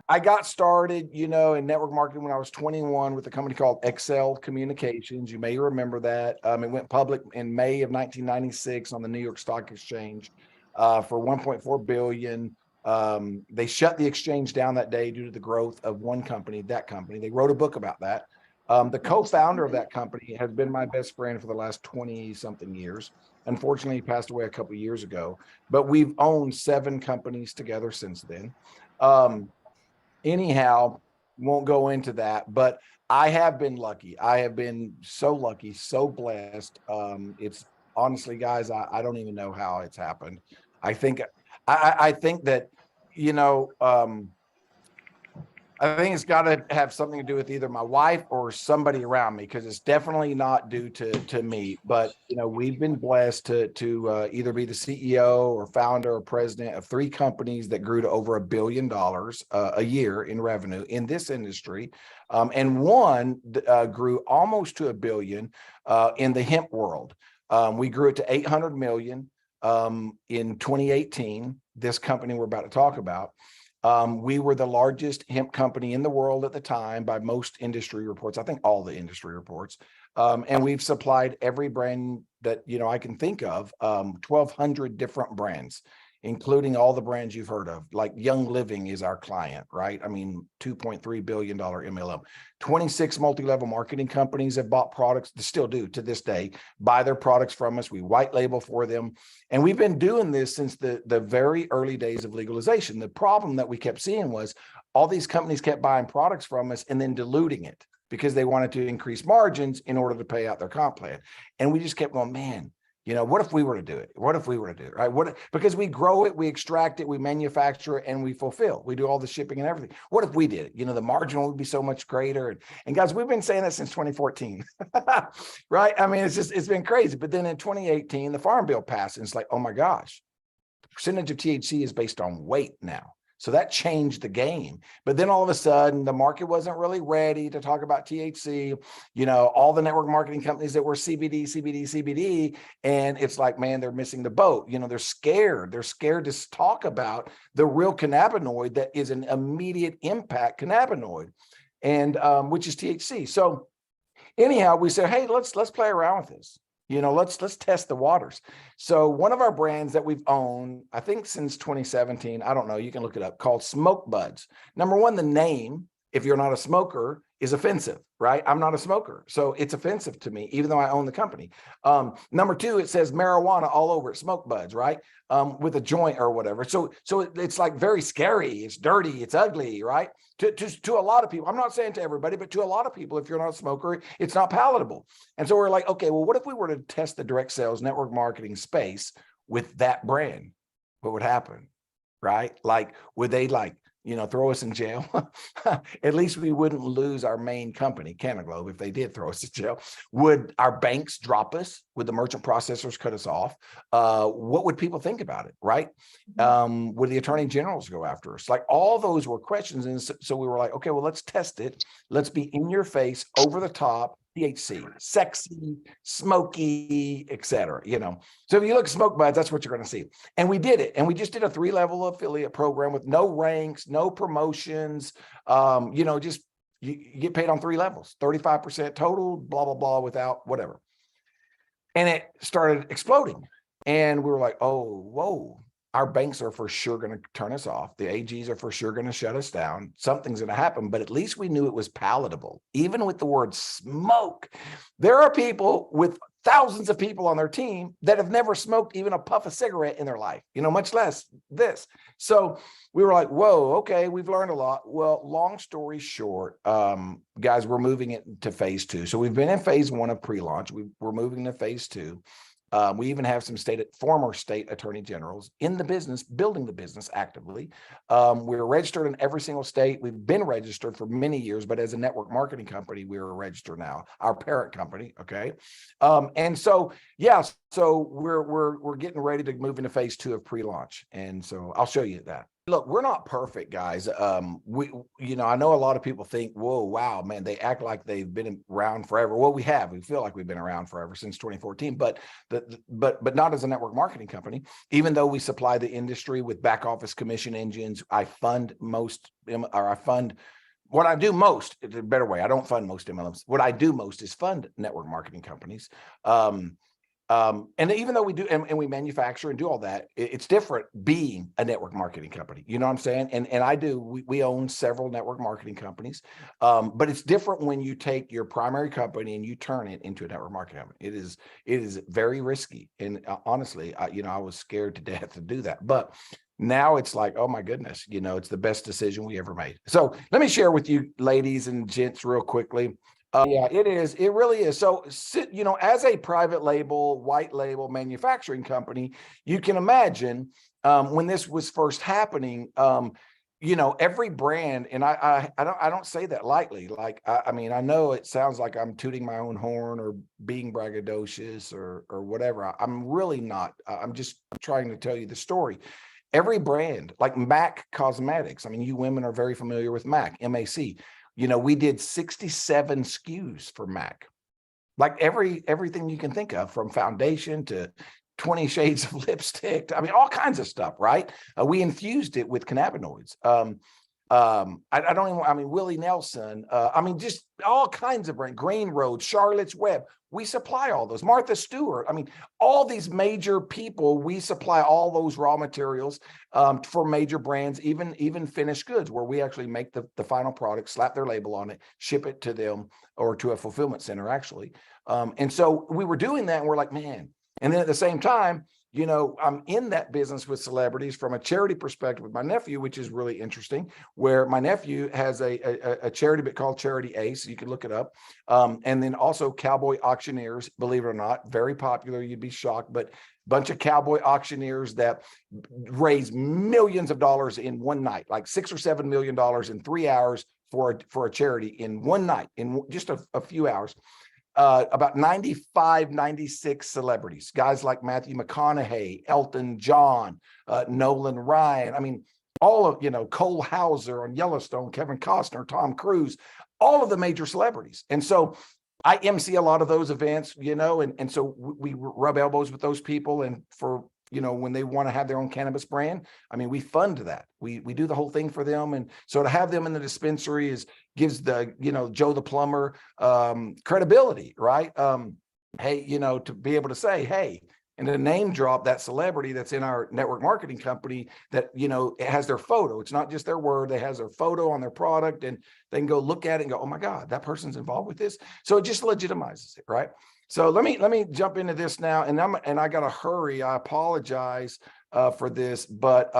I got started, in network marketing when I was 21 with a company called Excel Communications. You may remember that. It went public in May of 1996 on the New York Stock Exchange for 1.4 billion. They shut the exchange down that day due to the growth of one company, that company. They wrote a book about that. The co-founder of that company has been my best friend for the last 20 something years. Unfortunately, he passed away a couple of years ago, but we've owned 7 companies together since then. Anyhow, won't go into that, but I have been lucky. I have been so lucky, so blessed. It's honestly, guys, I don't even know how it's happened. I think I think that, you know, I think it's got to have something to do with either my wife or somebody around me, because it's definitely not due to me. But we've been blessed to either be the CEO or founder or president of 3 companies that grew to over $1 billion a year in revenue in this industry, and one grew almost to $1 billion in the hemp world. We grew it to 800 million in 2018. This company we're about to talk about. We were the largest hemp company in the world at the time by most industry reports. I think all the industry reports. And we've supplied every brand that, I can think of, 1,200 different brands, including all the brands you've heard of. Like Young Living is our client, right? I mean, $2.3 billion MLM. 26 multi-level marketing companies have bought products, they still do to this day, buy their products from us. We white label for them. And we've been doing this since the very early days of legalization. The problem that we kept seeing was all these companies kept buying products from us and then diluting it because they wanted to increase margins in order to pay out their comp plan. And we just kept going, man, what if we were to do it? What if we were to do it, right? Because we grow it, we extract it, we manufacture it, and we fulfill. We do all the shipping and everything. What if we did it? The margin would be so much greater. And guys, we've been saying that since 2014, right? I mean, it's been crazy. But then in 2018, the Farm Bill passed, and it's like, oh my gosh, the percentage of THC is based on weight now. So that changed the game. But then all of a sudden, the market wasn't really ready to talk about THC. All the network marketing companies that were CBD. And it's like, man, they're missing the boat. They're scared. They're scared to talk about the real cannabinoid that is an immediate impact cannabinoid, and which is THC. So anyhow, we said, hey, let's play around with this. Let's test the waters. So one of our brands that we've owned, I think since 2017, I don't know, you can look it up, called Smoke Buds. Number one, the name, if you're not a smoker, is offensive, right? I'm not a smoker, so it's offensive to me, even though I own the company. Number two, it says marijuana all over it, Smoke Buds, right? With a joint or whatever. So it's like very scary. It's dirty. It's ugly, right? To a lot of people. I'm not saying to everybody, but to a lot of people, if you're not a smoker, it's not palatable. And so we're like, okay, well, what if we were to test the direct sales network marketing space with that brand? What would happen, right? Like, would they throw us in jail? At least we wouldn't lose our main company, CannaGlobe, if they did throw us in jail. Would our banks drop us? Would the merchant processors cut us off? What would people think about it, right? Would the attorney generals go after us? Like, all those were questions. And so we were like, okay, well, let's test it. Let's be in your face, over the top, THC, sexy, smoky, etc. So if you look at Smoke Buds, that's what you're going to see. And we did it. And we just did a 3-level affiliate program with no ranks, no promotions. Just you get paid on 3 levels, 35% total, blah, blah, blah, without whatever. And it started exploding. And we were like, oh, whoa. Our banks are for sure going to turn us off. The AGs are for sure going to shut us down. Something's going to happen, but at least we knew it was palatable. Even with the word smoke, there are people with thousands of people on their team that have never smoked even a puff of cigarette in their life, much less this. So we were like, whoa, okay, we've learned a lot. Well, long story short, guys, we're moving it to phase 2. So we've been in phase 1 of pre-launch. We're moving to phase 2. We even have some former state attorney generals in the business, building the business actively. We're registered in every single state. We've been registered for many years, but as a network marketing company, we're a register now, our parent company. Okay. And so, yeah, so we're getting ready to move into phase 2 of pre-launch. And so I'll show you that. Look, we're not perfect, guys. I know a lot of people think, whoa, wow, man, they act like they've been around forever. Well, we have. We feel like we've been around forever since 2014, but not as a network marketing company. Even though we supply the industry with back office commission engines, I fund what I do most, it's a better way. I don't fund most MLMs. What I do most is fund network marketing companies. And even though we do, and we manufacture and do all that, it's different being a network marketing company. You know what I'm saying? We own several network marketing companies. But it's different when you take your primary company and you turn it into a network marketing company. It is very risky. And honestly, I was scared to death to do that. But now it's like, oh my goodness, it's the best decision we ever made. So let me share with you, ladies and gents, real quickly. Yeah, it is. It really is. So, as a private label, white label manufacturing company, you can imagine when this was first happening, every brand, and I don't say that lightly. Like, I mean, I know it sounds like I'm tooting my own horn or being braggadocious or whatever. I'm really not. I'm just trying to tell you the story. Every brand, like MAC Cosmetics. I mean, you women are very familiar with MAC, MAC. We did 67 SKUs for MAC, like everything you can think of, from foundation to 20 shades of lipstick. I mean, all kinds of stuff, right? We infused it with cannabinoids. I don't even, I mean, Willie Nelson, just all kinds of brand, Green Road, Charlotte's Web. We supply all those. Martha Stewart. I mean, all these major people, we supply all those raw materials for major brands, even finished goods, where we actually make the final product, slap their label on it, ship it to them or to a fulfillment center, actually. And so we were doing that, and we're like, man. And then at the same time, I'm in that business with celebrities from a charity perspective with my nephew, which is really interesting, where my nephew has a charity bit called Charity Ace. You can look it up. And then also Cowboy Auctioneers, believe it or not, very popular. You'd be shocked, but bunch of cowboy auctioneers that raise millions of dollars in one night, like $6 or $7 million in 3 hours for a charity in one night, in just a few hours. About 95, 96 celebrities, guys like Matthew McConaughey, Elton John, Nolan Ryan. I mean, all of, Cole Hauser on Yellowstone, Kevin Costner, Tom Cruise, all of the major celebrities. And so I MC a lot of those events, and so we rub elbows with those people. And for, when they want to have their own cannabis brand, I mean, we fund that. We do the whole thing for them. And so to have them in the dispensary gives the, Joe the plumber credibility, right? Hey, to be able to say, hey, and to name drop that celebrity that's in our network marketing company that, it has their photo. It's not just their word. They has their photo on their product, and they can go look at it and go, oh my God, that person's involved with this. So it just legitimizes it, right? So let me jump into this now, and I got to hurry. I apologize for this, but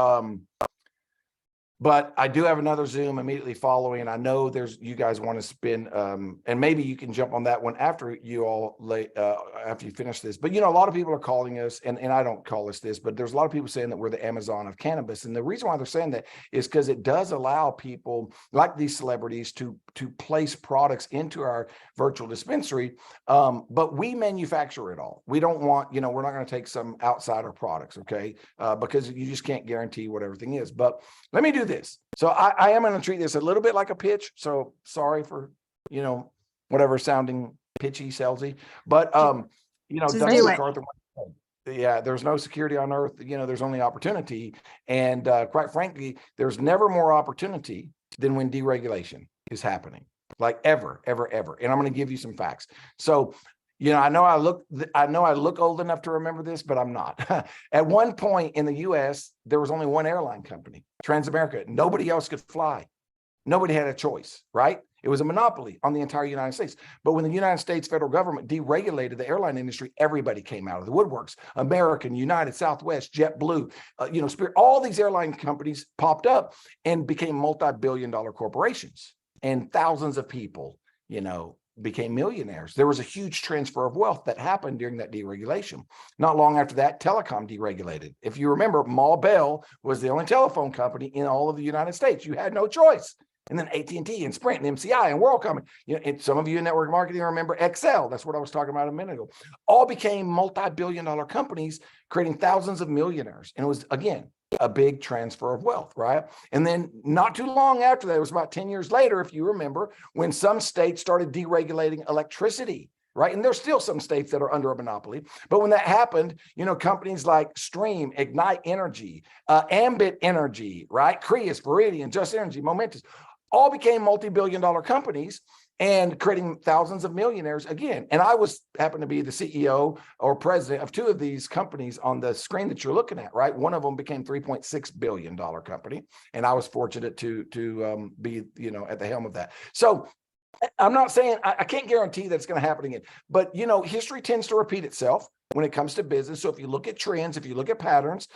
I do have another Zoom immediately following, and I know you guys want to spend, and maybe you can jump on that one after after you finish this. But, a lot of people are calling us, and I don't call us this, but there's a lot of people saying that we're the Amazon of cannabis. And the reason why they're saying that is because it does allow people like these celebrities to place products into our virtual dispensary. But we manufacture it all. We don't want, we're not going to take some outsider products, okay? Because you just can't guarantee what everything is. But let me do this. So I am going to treat this a little bit like a pitch. So sorry for, whatever sounding pitchy, salesy, but, Dustin MacArthur, yeah, there's no security on earth. There's only opportunity. And quite frankly, there's never more opportunity than when deregulation is happening, like ever. And I'm going to give you some facts. So, I know I look old enough to remember this, but I'm not. At one point in the US, there was only one airline company, Transamerica. Nobody else could fly. Nobody had a choice, right? It was a monopoly on the entire United States. But when the United States federal government deregulated the airline industry, everybody came out of the woodworks. American, United, Southwest, JetBlue, Spirit, all these airline companies popped up and became multi-billion-dollar corporations. And thousands of people, became millionaires. There was a huge transfer of wealth that happened during that deregulation. Not long after that, telecom deregulated. If you remember, Ma Bell was the only telephone company in all of the United States. You had no choice. And then AT&T and Sprint and MCI and WorldCom. And some of you in network marketing remember Excel. That's what I was talking about a minute ago. All became multi-billion-dollar companies, creating thousands of millionaires. And it was, again, a big transfer of wealth, right? And then not too long after that, it was about 10 years later, if you remember, when some states started deregulating electricity, right? And there's still some states that are under a monopoly. But when that happened, companies like Stream, Ignite Energy, Ambit Energy, right? Creus, Viridian, Just Energy, Momentous, all became multi-billion-dollar companies and creating thousands of millionaires again. And I happened to be the CEO or president of two of these companies on the screen that you're looking at, right? One of them became $3.6 billion company. And I was fortunate to be, at the helm of that. So I'm not saying, I can't guarantee that it's going to happen again, but history tends to repeat itself when it comes to business. So if you look at trends, if you look at patterns,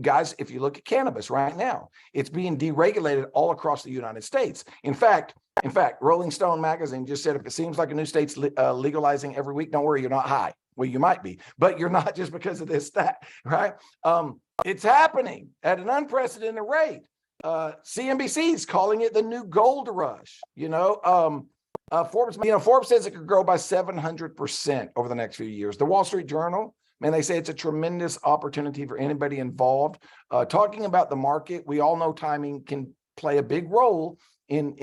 guys, if you look at cannabis right now, it's being deregulated all across the United States. In fact, Rolling Stone magazine just said, if it seems like a new state's legalizing every week, don't worry, you're not high. Well, you might be, but you're not just because of this, that, right? It's happening at an unprecedented rate. CNBC is calling it the new gold rush. Forbes says it could grow by 700% over the next few years. The Wall Street Journal, man, they say it's a tremendous opportunity for anybody involved. Talking about the market, we all know timing can play a big role in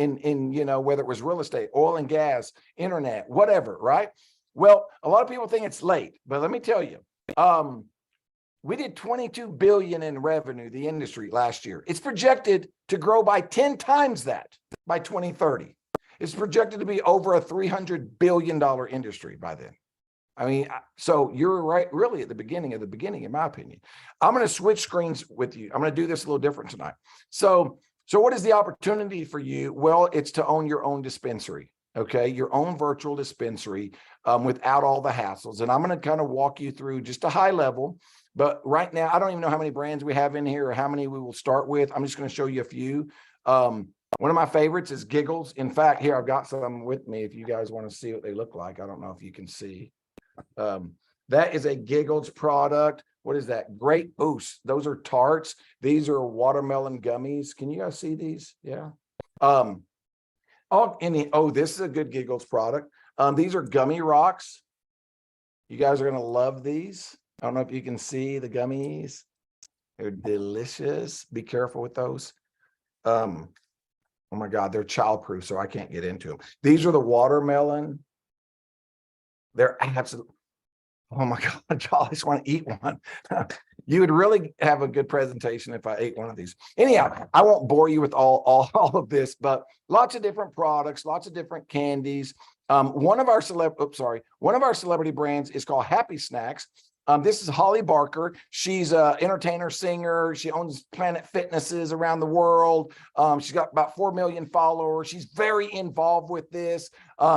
whether it was real estate, oil and gas, internet, whatever, right? Well, a lot of people think it's late, but let me tell you, we did 22 billion in revenue, the industry last year. It's projected to grow by 10 times that by 2030. It's projected to be over a $300 billion industry by then. I mean, so you're right, really at the beginning of the beginning, in my opinion. I'm going to switch screens with you. I'm going to do this a little different tonight. So what is the opportunity for you? Well, it's to own your own dispensary. Okay, your own virtual dispensary without all the hassles. And I'm going to kind of walk you through just a high level. But right now, I don't even know how many brands we have in here or how many we will start with. I'm just going to show you a few. One of my favorites is Giggles. In fact, here I've got some with me if you guys want to see what they look like. I don't know if you can see. That is a Giggles product. What is that? Great Boost. Those are tarts. These are watermelon gummies. Can you guys see these? Yeah. This is a good Giggles product. These are gummy rocks. You guys are going to love these. I don't know if you can see the gummies. They're delicious. Be careful with those. Oh my God, they're childproof, so I can't get into them. These are the watermelon. They're absolutely, oh my God, I just want to eat one. You would really have a good presentation if I ate one of these. Anyhow, I won't bore you with all of this, but lots of different products, lots of different candies. One of our celebrity brands is called Happy Snacks. This is Holly Barker. She's an entertainer, singer. She owns Planet Fitnesses around the world. She's got about 4 million followers. She's very involved with this.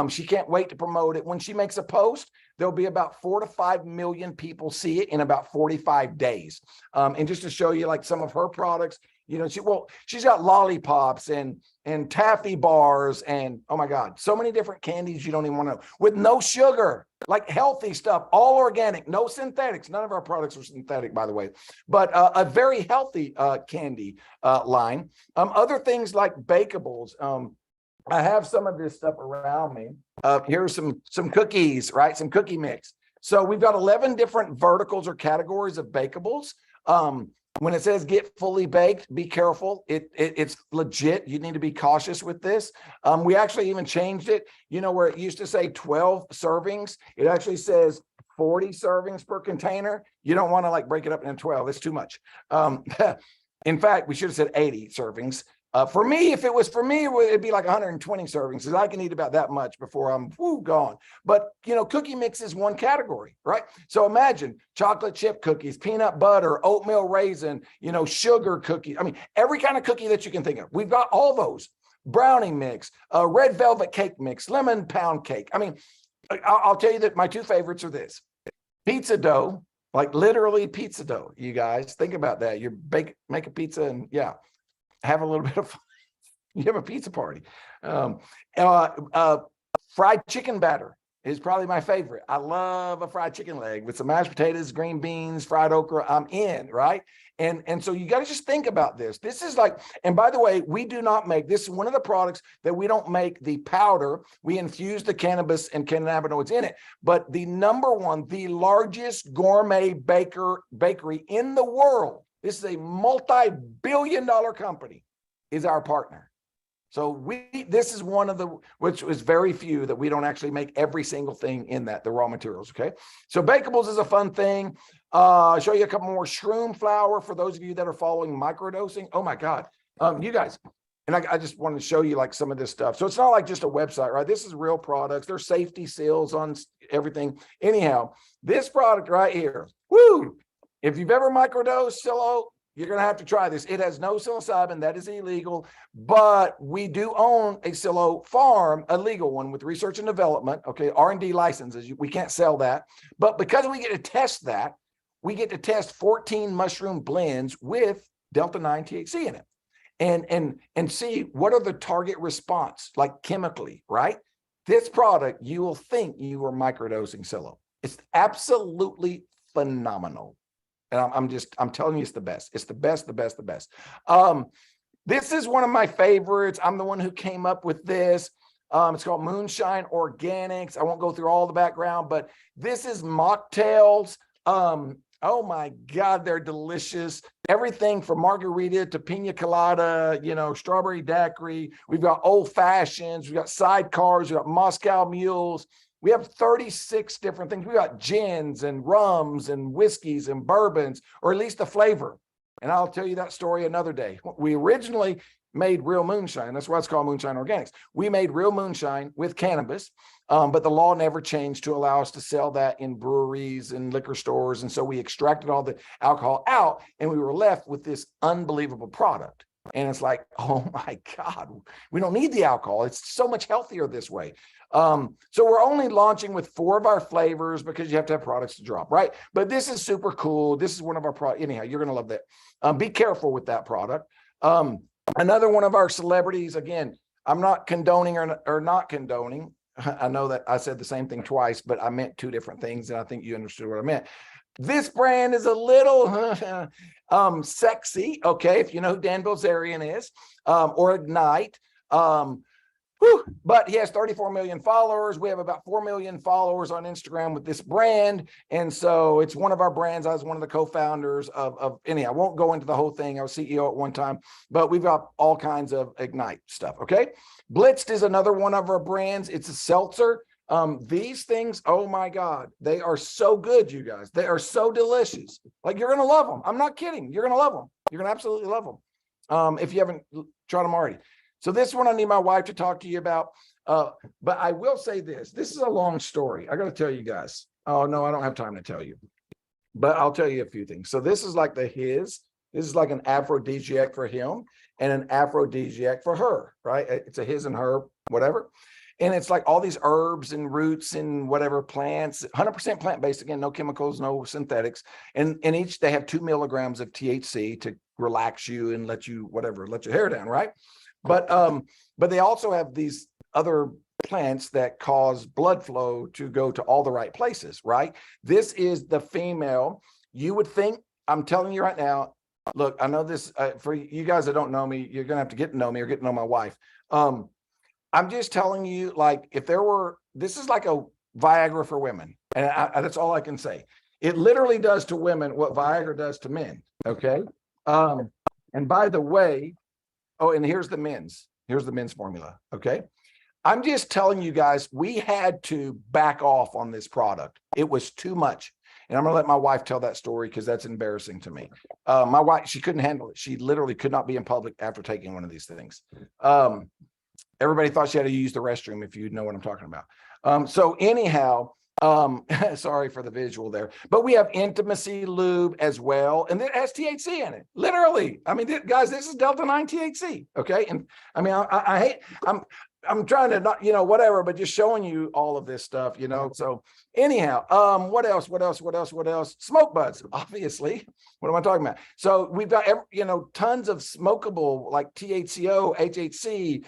She can't wait to promote it. When she makes a post, there'll be about 4 to 5 million people see it in about 45 days. And just to show you like some of her products, she's got lollipops and taffy bars and, oh my God, so many different candies you don't even want to know, with no sugar, like healthy stuff, all organic, no synthetics. None of our products are synthetic, by the way, but a very healthy candy line. Other things like bakables. I have some of this stuff around me. Here's some cookies, right? Some cookie mix. So we've got 11 different verticals or categories of bakables. When it says get fully baked, be careful. It's legit. You need to be cautious with this. We actually even changed it, where it used to say 12 servings. It actually says 40 servings per container. You don't want to like break it up into 12. It's too much. In fact, we should have said 80 servings. For me, if it was for me, it'd be like 120 servings, because I can eat about that much before I'm gone. But, cookie mix is one category, right? So imagine chocolate chip cookies, peanut butter, oatmeal raisin, sugar cookies. I mean, every kind of cookie that you can think of. We've got all those. Brownie mix, red velvet cake mix, lemon pound cake. I mean, I'll tell you that my two favorites are this. Pizza dough, like literally pizza dough, you guys. Think about that. You make a pizza and have a little bit of fun. You have a pizza party. Fried chicken batter is probably my favorite. I love a fried chicken leg with some mashed potatoes, green beans, fried okra. I'm in, right? And so you got to just think about this. This is like, and by the way, we do not make, this is one of the products that we don't make the powder. We infuse the cannabis and cannabinoids in it. But the number one, the largest gourmet bakery in the world This is a multi-billion-dollar company, is our partner. So this is one of the, which is very few that we don't actually make every single thing in that, the raw materials, okay? So bakables is a fun thing. I'll show you a couple more. Shroom flour for those of you that are following microdosing. Oh my God, you guys, and I just wanted to show you like some of this stuff. So it's not like just a website, right? This is real products. There's safety seals on everything. Anyhow, this product right here, woo! If you've ever microdosed Silo, you're going to have to try this. It has no psilocybin. That is illegal. But we do own a Silo farm, a legal one with research and development. Okay, R&D licenses. We can't sell that. But because we get to test that, we get to test 14 mushroom blends with Delta-9 THC in it. And see what are the target response, like chemically, right? This product, you will think you are microdosing Silo. It's absolutely phenomenal. And I'm telling you, it's the best. It's the best, the best, the best. This is one of my favorites. I'm the one who came up with this. It's called Moonshine Organics. I won't go through all the background, but this is mocktails. Oh my God, they're delicious. Everything from margarita to pina colada, you know, strawberry daiquiri. We've got old fashions. We've got sidecars. We've got Moscow mules. We have 36 different things. We got gins and rums and whiskeys and bourbons, or at least the flavor. And I'll tell you that story another day. We originally made real moonshine. That's why it's called Moonshine Organics. We made real moonshine with cannabis, but the law never changed to allow us to sell that in breweries and liquor stores. And so we extracted all the alcohol out and we were left with this unbelievable product. And it's like, oh my God, we don't need the alcohol. It's so much healthier this way. So we're only launching with 4 of our flavors because you have to have products to drop, right? But this is super cool. This is one of our products. Anyhow, you're going to love that. Be careful with that product. Another one of our celebrities, again, I'm not condoning or not condoning. I know that I said the same thing twice, but I meant 2 different things. And I think you understood what I meant. This brand is a little sexy, okay, if you know who Dan Bilzerian is, or Ignite. But he has 34 million followers. We have about 4 million followers on Instagram with this brand. And so it's one of our brands. I was one of the co-founders of anyhow, I won't go into the whole thing. I was CEO at one time, but we've got all kinds of Ignite stuff, okay? Blitzed is another one of our brands. It's a seltzer. These things, oh my God, they are so good, you guys. They are so delicious. Like, you're going to love them. I'm not kidding. You're going to love them. You're going to absolutely love them. If you haven't tried them already. So this one I need my wife to talk to you about. But I will say this. This is a long story. I got to tell you guys. Oh, no, I don't have time to tell you. But I'll tell you a few things. So this is like This is like an aphrodisiac for him and an aphrodisiac for her, right? It's a his and her, whatever. And it's like all these herbs and roots and whatever plants, 100% plant-based, again, no chemicals, no synthetics. And each, they have 2 milligrams of THC to relax you and let you, whatever, let your hair down, right? But they also have these other plants that cause blood flow to go to all the right places, right? This is the female. You would think, I'm telling you right now, look, I know this, for you guys that don't know me, you're going to have to get to know me or get to know my wife. I'm just telling you, like, if there were, this is like a Viagra for women. And that's all I can say. It literally does to women what Viagra does to men. Okay. And by the way, oh, and here's the men's formula. Okay. I'm just telling you guys, we had to back off on this product. It was too much. And I'm going to let my wife tell that story because that's embarrassing to me. My wife, she couldn't handle it. She literally could not be in public after taking one of these things. Everybody thought she had to use the restroom, if you know what I'm talking about. So anyhow, sorry for the visual there, but we have intimacy lube as well. And it has THC in it, literally. I mean, guys, this is Delta-9 THC. Okay. And I mean, I hate, I'm trying to not, you know, whatever, but just showing you all of this stuff, you know. So anyhow, what else? Smoke buds, obviously. What am I talking about? So we've got, you know, tons of smokable like THCO, HHC,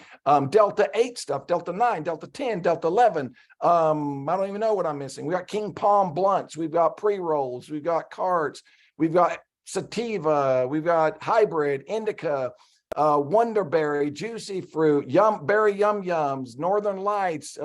Delta 8 stuff, Delta 9, Delta 10, Delta 11. I don't even know what I'm missing. We got King Palm blunts. We've got pre-rolls. We've got carts. We've got sativa. We've got hybrid, indica, Wonderberry, juicy fruit, berry yum yums, Northern Lights,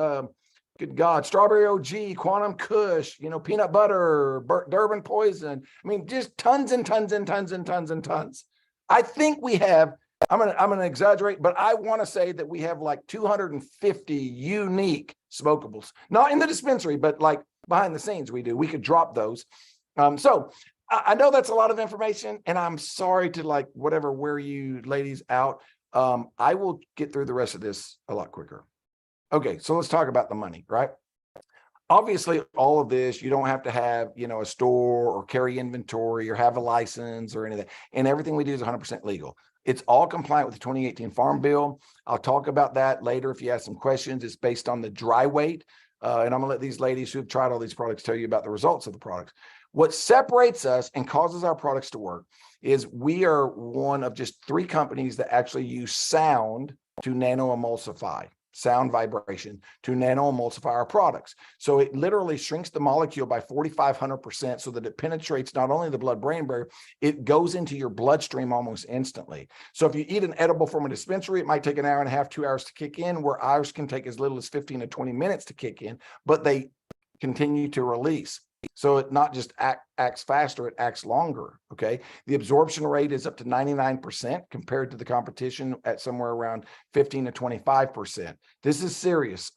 Good God, Strawberry OG, Quantum Kush, you know, peanut butter, Durban Poison. I mean, just tons and tons and tons and tons and tons. I think we have, I'm gonna exaggerate, but I want to say that we have like 250 unique smokables, not in the dispensary, but like behind the scenes we do. We could drop those. So I know that's a lot of information, and I'm sorry to like whatever wear you ladies out. I will get through the rest of this a lot quicker. Okay, so let's talk about the money, right? Obviously, all of this, you don't have to have, you know, a store or carry inventory or have a license or anything. And everything we do is 100% legal. It's all compliant with the 2018 Farm Bill. I'll talk about that later if you have some questions. It's based on the dry weight. And I'm gonna let these ladies who've tried all these products tell you about the results of the products. What separates us and causes our products to work is we are one of just 3 companies that actually use sound to nano emulsify. Sound vibration to nano emulsify our products. So it literally shrinks the molecule by 4,500% so that it penetrates not only the blood-brain barrier, it goes into your bloodstream almost instantly. So if you eat an edible from a dispensary, it might take an hour and a half, 2 hours to kick in, where ours can take as little as 15 to 20 minutes to kick in, but they continue to release. So it not just acts faster, it acts longer, okay? The absorption rate is up to 99% compared to the competition at somewhere around 15 to 25%. This is serious.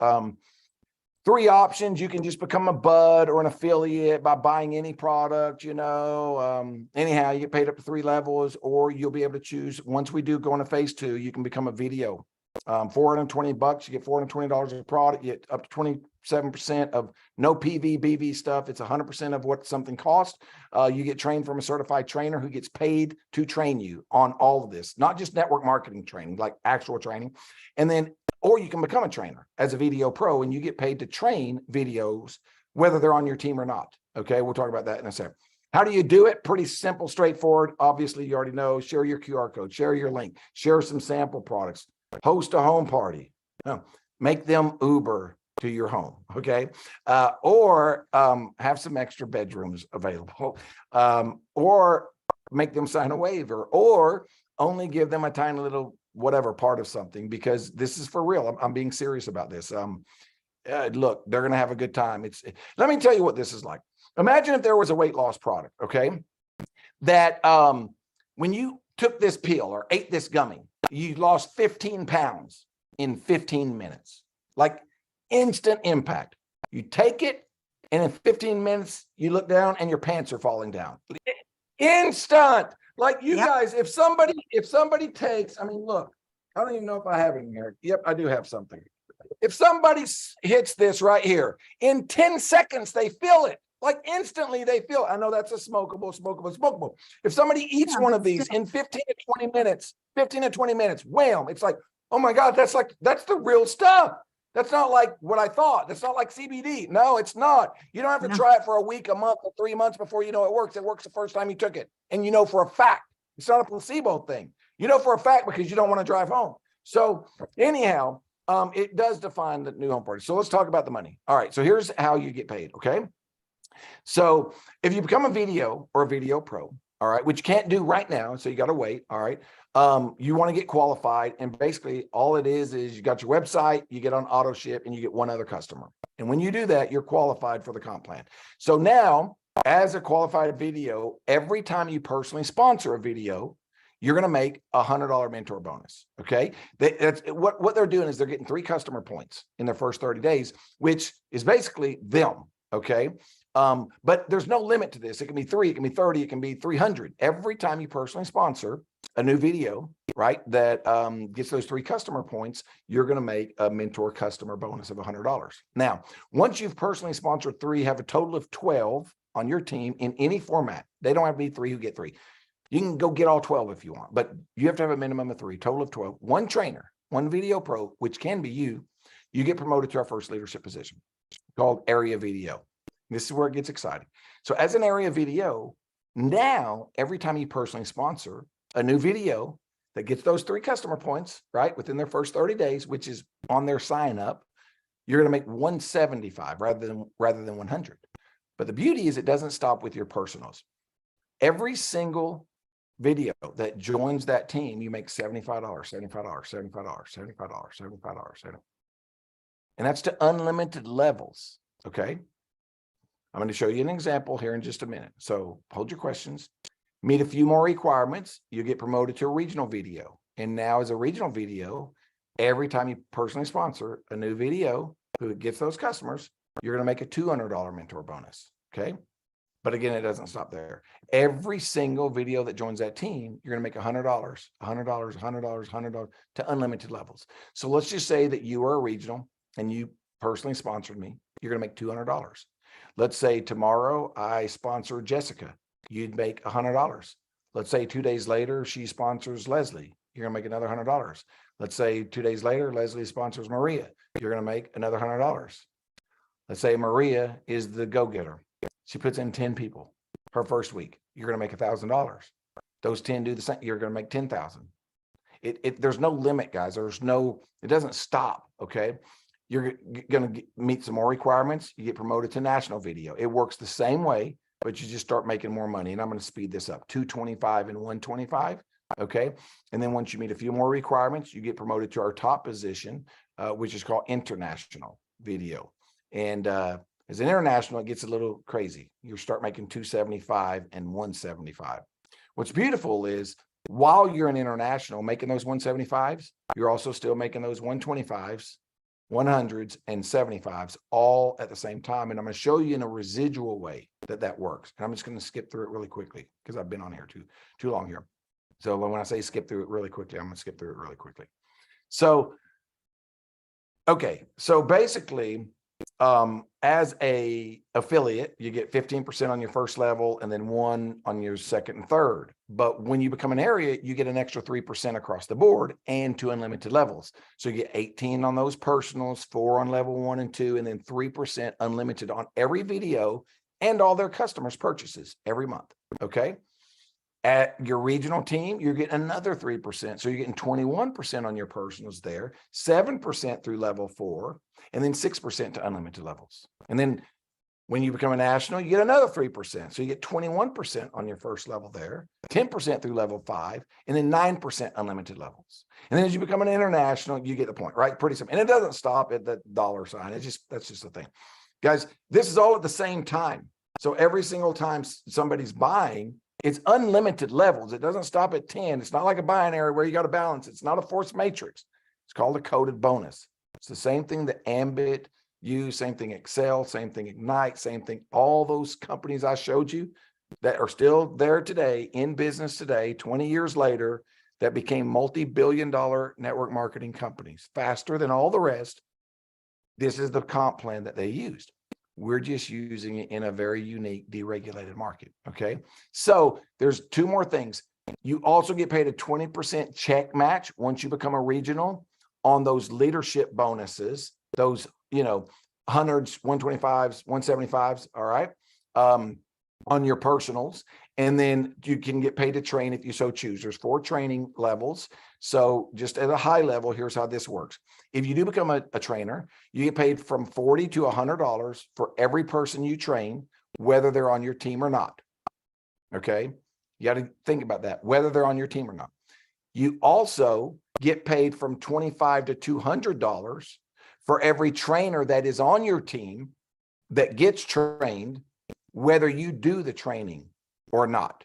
3 options. You can just become a bud or an affiliate by buying any product, you know. Anyhow, you get paid up to 3 levels, or you'll be able to choose, once we do go into phase 2, you can become a video. $420, you get $420 a product, you get up to 27% of no PV, BV stuff. It's 100% of what something costs. You get trained from a certified trainer who gets paid to train you on all of this, not just network marketing training, like actual training. And then, or you can become a trainer as a video pro, and you get paid to train videos, whether they're on your team or not. Okay, we'll talk about that in a second. How do you do it? Pretty simple, straightforward. Obviously, you already know. Share your QR code, share your link, share some sample products, host a home party, make them Uber to your home, okay? Or have some extra bedrooms available, or make them sign a waiver, or only give them a tiny little whatever part of something, because this is for real. I'm being serious about this. Look, they're gonna have a good time. Let me tell you what this is like. Imagine if there was a weight loss product, okay? That when you took this pill or ate this gummy, you lost 15 pounds in 15 minutes, like instant impact. You take it, and in 15 minutes, you look down and your pants are falling down. Instant. Like you guys, if somebody takes, I mean, look, I don't even know if I have it in here. Yep, I do have something. If somebody hits this right here, in 10 seconds, they feel it. Like instantly they feel, I know that's a smokable. If somebody eats one of these in 15 to 20 minutes, wham, it's like, oh my God, that's the real stuff. That's not like what I thought. That's not like CBD. No, it's not. You don't have to try it for a week, a month, or 3 months before you know it works. It works the first time you took it. And you know for a fact, it's not a placebo thing. You know for a fact because you don't want to drive home. So anyhow, it does define the new home party. So let's talk about the money. All right, so here's how you get paid, okay? So if you become a video or a video pro, all right, which you can't do right now, so you got to wait, all right, you want to get qualified, and basically all it is you got your website, you get on auto ship, and you get one other customer. And when you do that, you're qualified for the comp plan. So now, as a qualified video, every time you personally sponsor a video, you're going to make a $100 mentor bonus. Okay. That's what they're doing is they're getting 3 customer points in their first 30 days, which is basically them. Okay. But there's no limit to this. It can be 3, it can be 30, it can be 300. Every time you personally sponsor a new video, right, that gets those 3 customer points, you're going to make a mentor customer bonus of $100. Now, once you've personally sponsored 3, have a total of 12 on your team in any format. They don't have to be 3 who get 3. You can go get all 12 if you want, but you have to have a minimum of 3, total of 12. 1 trainer, 1 video pro, which can be you get promoted to our first leadership position called area video. This is where it gets exciting. So as an area video, now every time you personally sponsor a new video that gets those 3 customer points, right, within their first 30 days, which is on their sign up, you're going to make 175 rather than 100. But the beauty is it doesn't stop with your personals. Every single video that joins that team, you make $75, $75, $75, $75, $75, $75. And that's to unlimited levels. Okay. I'm going to show you an example here in just a minute. So hold your questions. Meet a few more requirements. You get promoted to a regional video. And now as a regional video, every time you personally sponsor a new video who gets those customers, you're going to make a $200 mentor bonus. Okay. But again, it doesn't stop there. Every single video that joins that team, you're going to make $100, $100, $100, $100 to unlimited levels. So let's just say that you are a regional and you personally sponsored me. You're going to make $200. Let's say tomorrow I sponsor Jessica. You'd make $100. Let's say 2 days later, she sponsors Leslie. You're going to make another $100. Let's say 2 days later, Leslie sponsors Maria. You're going to make another $100. Let's say Maria is the go-getter. She puts in 10 people her first week. You're going to make $1,000. Those 10 do the same. You're going to make 10,000. There's no limit, guys. It doesn't stop. Okay. You're going to meet some more requirements. You get promoted to national video. It works the same way, but you just start making more money. And I'm going to speed this up, 225 and 125. Okay. And then once you meet a few more requirements, you get promoted to our top position, which is called international video. And, as an international, it gets a little crazy. You start making 275 and 175. What's beautiful is while you're an international making those 175s, you're also still making those 125s, 100s, and 75s all at the same time. And I'm going to show you in a residual way that works. And I'm just going to skip through it really quickly because I've been on here too long here. So when I say skip through it really quickly, I'm going to skip through it really quickly. So, okay. So basically, as a affiliate, you get 15% on your first level and then 1 on your second and third. But when you become an area, you get an extra 3% across the board and 2 unlimited levels. So you get 18 on those personals, 4 on level 1 and 2, and then 3% unlimited on every video and all their customers' purchases every month. Okay. At your regional team, you're getting another 3%. So you're getting 21% on your personals there, 7% through level 4, and then 6% to unlimited levels. And then when you become a national, you get another 3%. So you get 21% on your first level there, 10% through level 5, and then 9% unlimited levels. And then as you become an international, you get the point, right? Pretty simple. And it doesn't stop at the dollar sign. That's just the thing. Guys, this is all at the same time. So every single time somebody's buying, it's unlimited levels. It doesn't stop at 10. It's not like a binary where you got to balance. It's not a forced matrix. It's called a coded bonus. It's the same thing that Ambit use, same thing Excel, same thing Ignite, same thing. All those companies I showed you that are still there today, in business today, 20 years later, that became multi-billion-dollar network marketing companies faster than all the rest. This is the comp plan that they used. We're just using it in a very unique deregulated market. Okay. So there's 2 more things. You also get paid a 20% check match once you become a regional on those leadership bonuses, those, 100s, 125s, 175s. All right. On your personals. And then you can get paid to train if you so choose. There's 4 training levels. So just at a high level, here's how this works. If you do become a trainer, you get paid from $40 to $100 for every person you train, whether they're on your team or not. Okay. You got to think about that, whether they're on your team or not. You also get paid from $25 to $200 for every trainer that is on your team that gets trained, whether you do the training or not.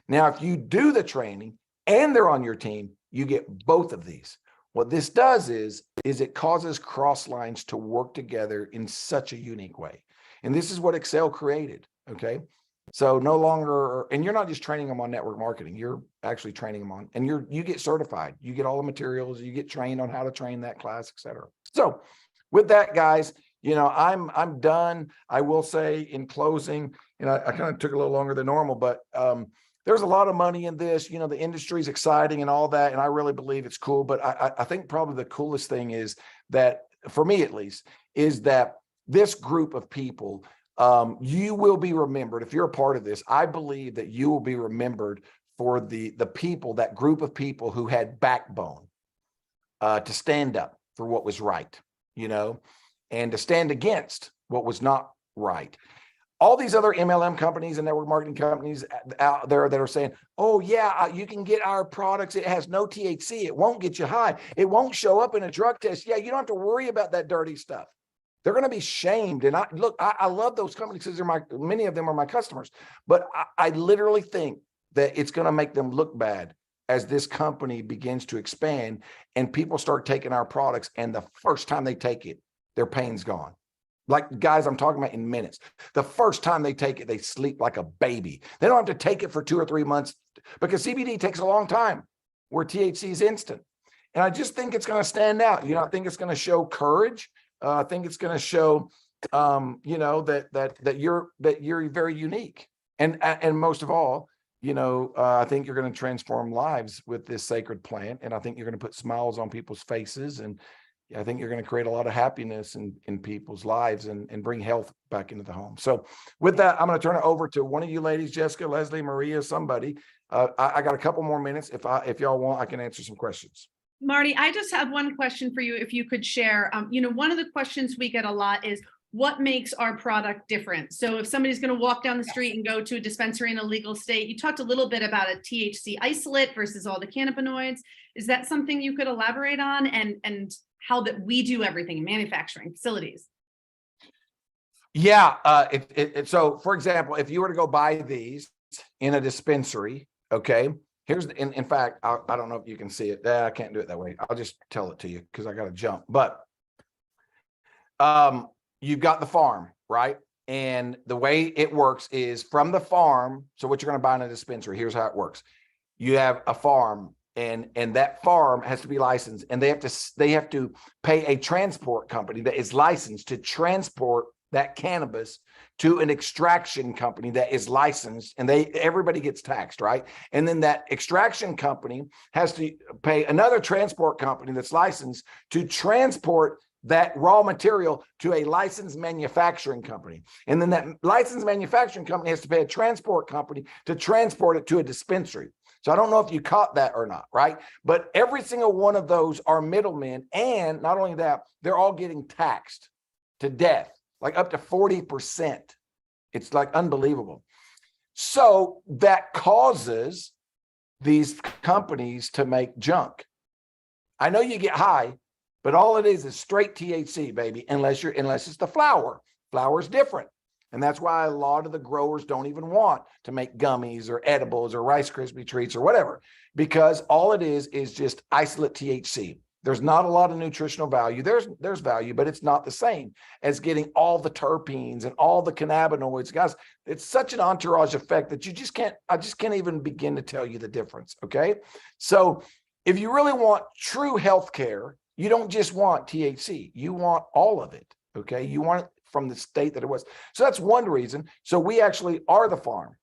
Now, if you do the training and they're on your team, you get both of these. What this does is it causes cross lines to work together in such a unique way. And this is what Excel created. Okay. So no longer, and you're not just training them on network marketing, you're actually training them on, and you get certified, you get all the materials, you get trained on how to train that class, etc. So with that, guys, I'm done. I will say in closing, I kind of took a little longer than normal, but there's a lot of money in this. The industry's exciting and all that, and I really believe it's cool. But I think probably the coolest thing is that, for me at least, is that this group of people, you will be remembered. If you're a part of this, I believe that you will be remembered for the people, that group of people who had backbone to stand up for what was right, and to stand against what was not right. all these other MLM companies and network marketing companies out there that are saying, oh yeah, you can get our products. It has no THC. It won't get you high. It won't show up in a drug test. Yeah, you don't have to worry about that dirty stuff. They're going to be shamed. And I love those companies because many of them are my customers, but I literally think that it's going to make them look bad as this company begins to expand and people start taking our products. And the first time they take it, their pain's gone. Like guys I'm talking about in minutes. The first time they take it, they sleep like a baby. They don't have to take it for 2 or 3 months because CBD takes a long time where THC is instant. And I just think it's going to stand out. I think it's going to show courage. I think it's going to show, that you're very unique. And most of all, I think you're going to transform lives with this sacred plant. And I think you're going to put smiles on people's faces. And I think you're going to create a lot of happiness in people's lives and bring health back into the home. So with that, I'm going to turn it over to one of you ladies, Jessica, Leslie, Maria, somebody. I got a couple more minutes. If y'all want, I can answer some questions. Marty, I just have one question for you, if you could share. One of the questions we get a lot is, what makes our product different? So if somebody's going to walk down the street and go to a dispensary in a legal state, you talked a little bit about a THC isolate versus all the cannabinoids. Is that something you could elaborate on, and how that we do everything in manufacturing facilities? Yeah. So for example, if you were to go buy these in a dispensary, okay, here's in fact, I don't know if you can see it. I can't do it that way. I'll just tell it to you because I got to jump. But you've got the farm, right? And the way it works is from the farm. So what you're going to buy in a dispensary, here's how it works. You have a farm, and that farm has to be licensed, and they have to pay a transport company that is licensed to transport that cannabis to an extraction company that is licensed, and everybody gets taxed, right? And then that extraction company has to pay another transport company that's licensed to transport that raw material to a licensed manufacturing company. And then that licensed manufacturing company has to pay a transport company to transport it to a dispensary. So I don't know if you caught that or not, right? But every single one of those are middlemen. And not only that, they're all getting taxed to death, like up to 40%. It's like unbelievable. So that causes these companies to make junk. I know you get high, but all it is straight THC, baby, unless it's the flower. Flower's different. And that's why a lot of the growers don't even want to make gummies or edibles or Rice Krispie treats or whatever, because all it is just isolate THC. There's not a lot of nutritional value. There's value, but it's not the same as getting all the terpenes and all the cannabinoids. Guys, it's such an entourage effect that I just can't even begin to tell you the difference, okay? So if you really want true healthcare, you don't just want THC. You want all of it, okay? You want it from the state that it was. So that's one reason. So we actually are the farm,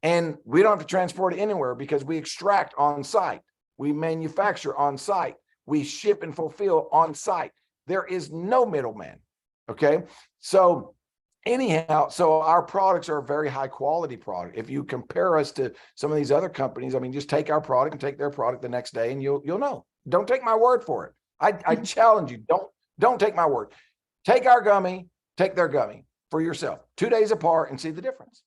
and we don't have to transport it anywhere because we extract on site. We manufacture on site. We ship and fulfill on site. There is no middleman, okay? So anyhow, so our products are a very high quality product. If you compare us to some of these other companies, I mean, just take our product and take their product the next day and you'll know. Don't take my word for it. I challenge you, don't take my word. Take our gummy, take their gummy for yourself, 2 days apart, and see the difference.